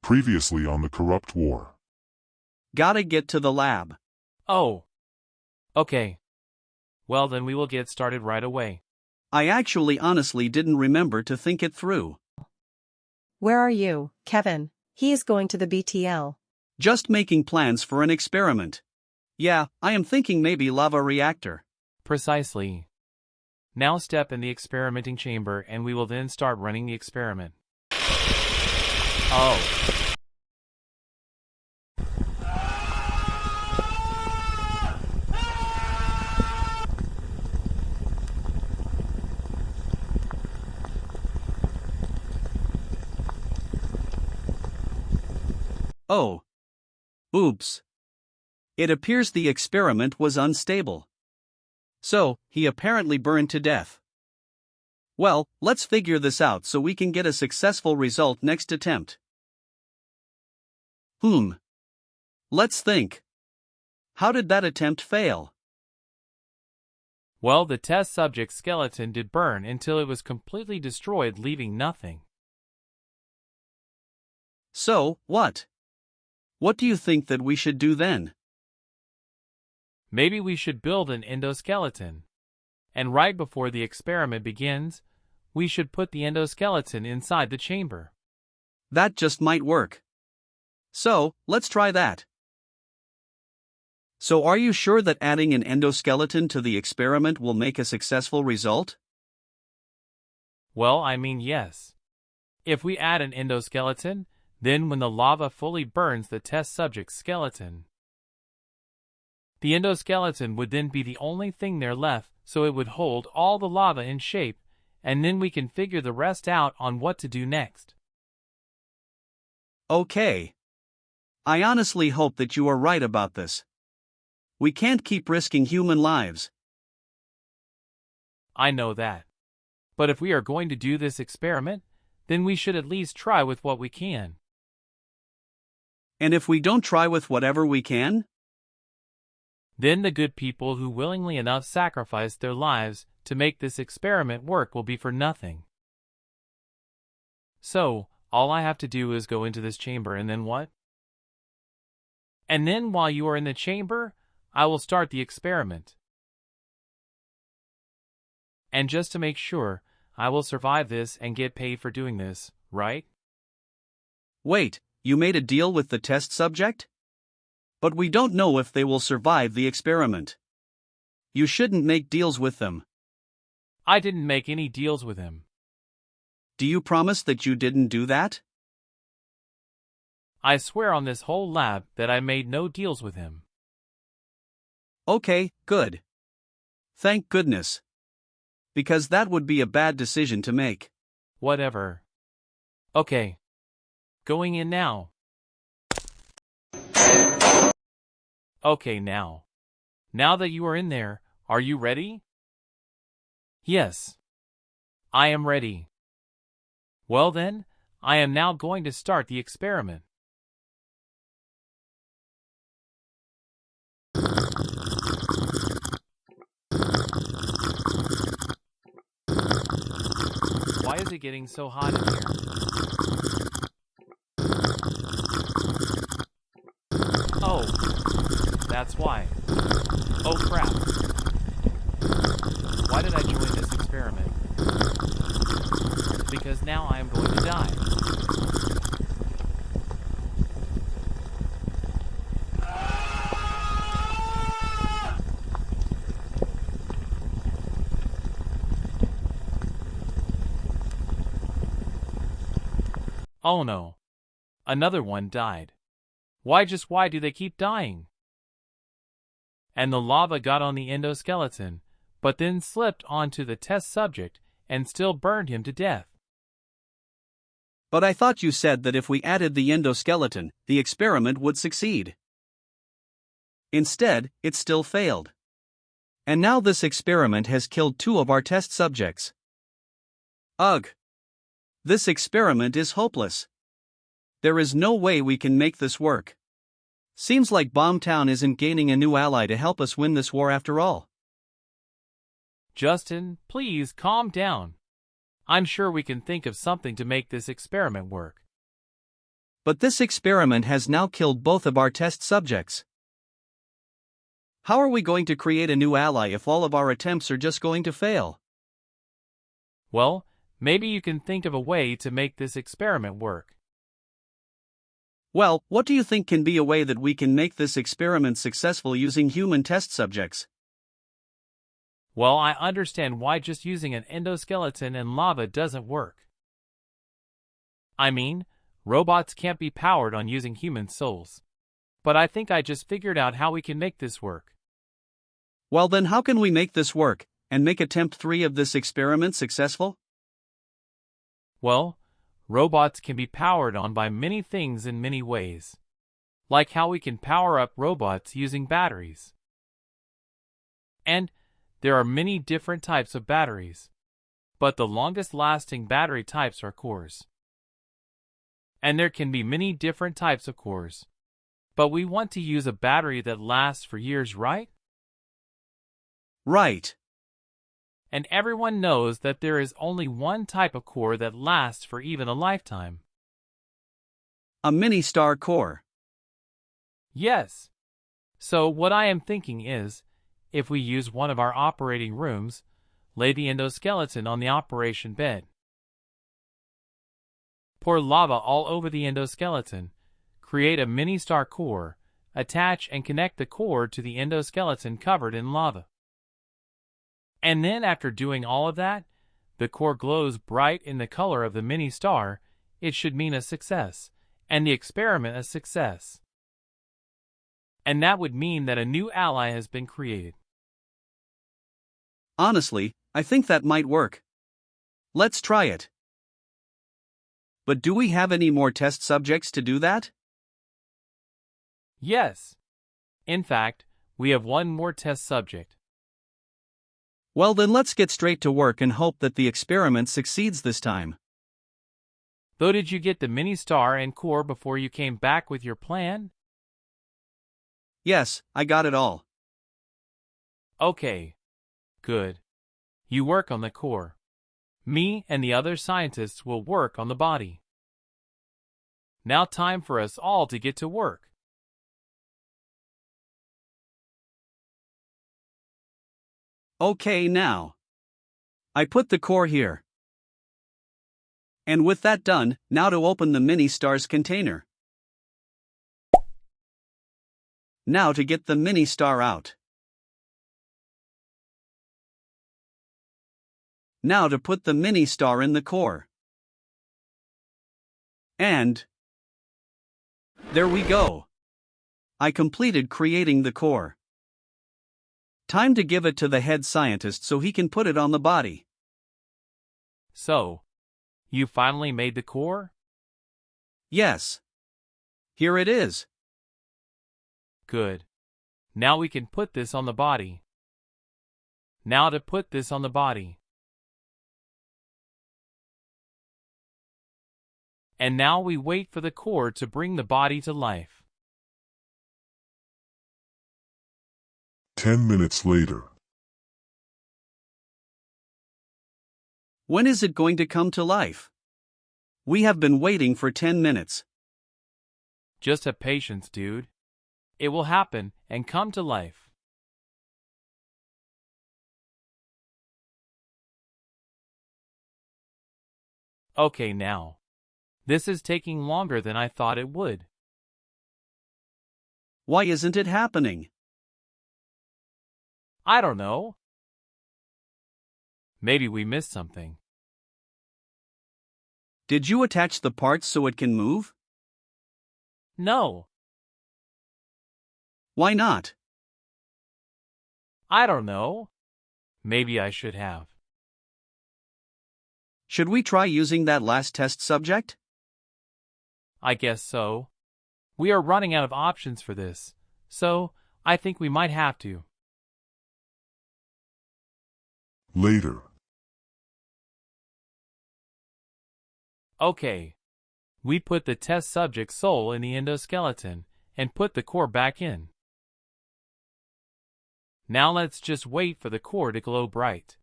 Previously on the Corrupt War. Gotta get to the lab. Oh. Okay. Well, then we will get started right away. I actually honestly didn't remember to think it through. Where are you, Kevin? He is going to the BTL. Just making plans for an experiment. Yeah, I am thinking maybe lava reactor. Precisely. Now step in the experimenting chamber and we will then start running the experiment. Oh. Oh. Oops. It appears the experiment was unstable. So, he apparently burned to death. Well, let's figure this out so we can get a successful result next attempt. Let's think. How did that attempt fail? Well, the test subject's skeleton did burn until it was completely destroyed, leaving nothing. So, what? What do you think that we should do then? Maybe we should build an endoskeleton. And right before the experiment begins, we should put the endoskeleton inside the chamber. That just might work. So, let's try that. So are you sure that adding an endoskeleton to the experiment will make a successful result? Well, I mean yes. If we add an endoskeleton, then when the lava fully burns the test subject's skeleton, the endoskeleton would then be the only thing there left, so it would hold all the lava in shape, and then we can figure the rest out on what to do next. Okay. I honestly hope that you are right about this. We can't keep risking human lives. I know that. But if we are going to do this experiment, then we should at least try with what we can. And if we don't try with whatever we can? Then the good people who willingly enough sacrificed their lives to make this experiment work will be for nothing. So, all I have to do is go into this chamber and then what? And then while you are in the chamber, I will start the experiment. And just to make sure, I will survive this and get paid for doing this, right? Wait, you made a deal with the test subject? But we don't know if they will survive the experiment. You shouldn't make deals with them. I didn't make any deals with him. Do you promise that you didn't do that? I swear on this whole lab that I made no deals with him. Okay, good. Thank goodness. Because that would be a bad decision to make. Whatever. Okay. Going in now. Okay now. Now that you are in there, are you ready? Yes. I am ready. Well then, I am now going to start the experiment. Why is it getting so hot in here? Oh, that's why. Oh crap. Why did I join this experiment? Because now I am going to die. Oh no. Another one died. Why do they keep dying? And the lava got on the endoskeleton, but then slipped onto the test subject and still burned him to death. But I thought you said that if we added the endoskeleton, the experiment would succeed. Instead, it still failed. And now this experiment has killed 2 of our test subjects. Ugh. This experiment is hopeless. There is no way we can make this work. Seems like Bombtown isn't gaining a new ally to help us win this war after all. Justin, please calm down. I'm sure we can think of something to make this experiment work. But this experiment has now killed both of our test subjects. How are we going to create a new ally if all of our attempts are just going to fail? Well, maybe you can think of a way to make this experiment work. Well, what do you think can be a way that we can make this experiment successful using human test subjects? Well, I understand why just using an endoskeleton and lava doesn't work. I mean, robots can't be powered on using human souls. But I think I just figured out how we can make this work. Well then, how can we make this work, and make attempt 3 of this experiment successful? Well, robots can be powered on by many things in many ways. Like how we can power up robots using batteries. And there are many different types of batteries. But the longest lasting battery types are cores. And there can be many different types of cores. But we want to use a battery that lasts for years, right? Right. And everyone knows that there is only one type of core that lasts for even a lifetime. A mini-star core. Yes. So what I am thinking is, if we use one of our operating rooms, lay the endoskeleton on the operation bed. Pour lava all over the endoskeleton, create a mini-star core, attach and connect the core to the endoskeleton covered in lava. And then after doing all of that, the core glows bright in the color of the mini-star. It should mean a success, and the experiment a success. And that would mean that a new ally has been created. Honestly, I think that might work. Let's try it. But do we have any more test subjects to do that? Yes. In fact, we have one more test subject. Well then, let's get straight to work and hope that the experiment succeeds this time. Though, did you get the mini-star and core before you came back with your plan? Yes, I got it all. Okay. Good. You work on the core. Me and the other scientists will work on the body. Now time for us all to get to work. Okay, now. I put the core here. And with that done, now to open the mini-star's container. Now to get the mini-star out. Now to put the mini-star in the core. And there we go. I completed creating the core. Time to give it to the head scientist so he can put it on the body. So, you finally made the core? Yes. Here it is. Good. Now we can put this on the body. Now to put this on the body. And now we wait for the core to bring the body to life. 10 minutes later. When is it going to come to life? We have been waiting for 10 minutes. Just have patience, dude. It will happen and come to life. Okay, now. This is taking longer than I thought it would. Why isn't it happening? I don't know. Maybe we missed something. Did you attach the parts so it can move? No, Why not? I don't know. Maybe I should have. Should we try using that last test subject? I guess so. We are running out of options for this, so I think we might have to. Later. Okay. We put the test subject's soul in the endoskeleton and put the core back in. Now let's just wait for the core to glow bright.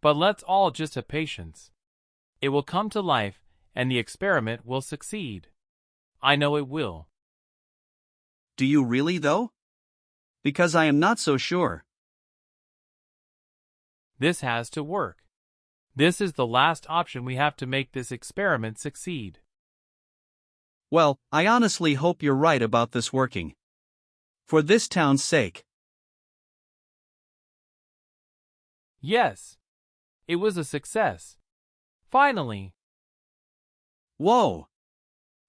But let's all just have patience. It will come to life, and the experiment will succeed. I know it will. Do you really, though? Because I am not so sure. This has to work. This is the last option we have to make this experiment succeed. Well, I honestly hope you're right about this working. For this town's sake. Yes. It was a success. Finally. Whoa!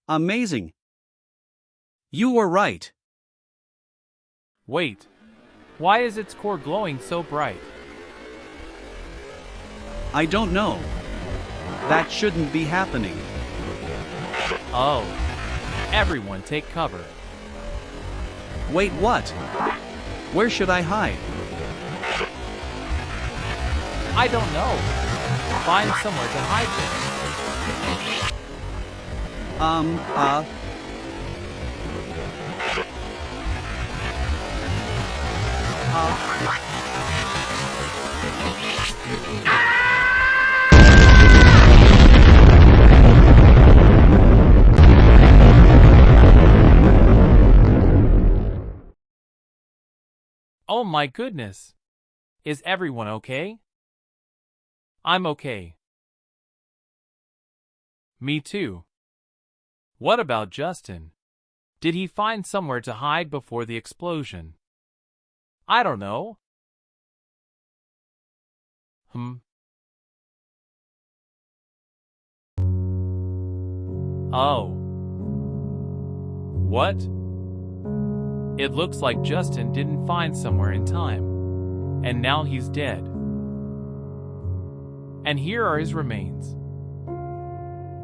Amazing! You were right. Wait. Why is its core glowing so bright? I don't know. That shouldn't be happening. Oh. Everyone take cover. Wait, what? Where should I hide? I don't know. Find somewhere to hide Oh my goodness. Is everyone okay? I'm okay. Me too. What about Justin? Did he find somewhere to hide before the explosion? I don't know. Oh. What? It looks like Justin didn't find somewhere in time, and now he's dead. And here are his remains.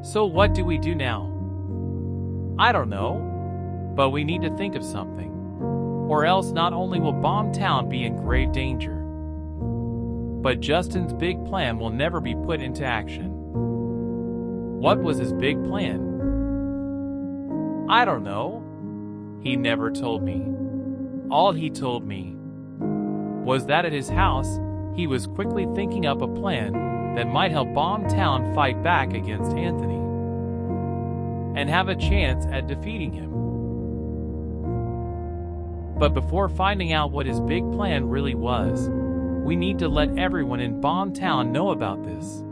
So what do we do now? I don't know, but we need to think of something, or else not only will Bomb Town be in grave danger, but Justin's big plan will never be put into action. What was his big plan? I don't know. He never told me. All he told me was that at his house, he was quickly thinking up a plan that might help Bomb Town fight back against Anthony and have a chance at defeating him. But before finding out what his big plan really was, we need to let everyone in Bomb Town know about this.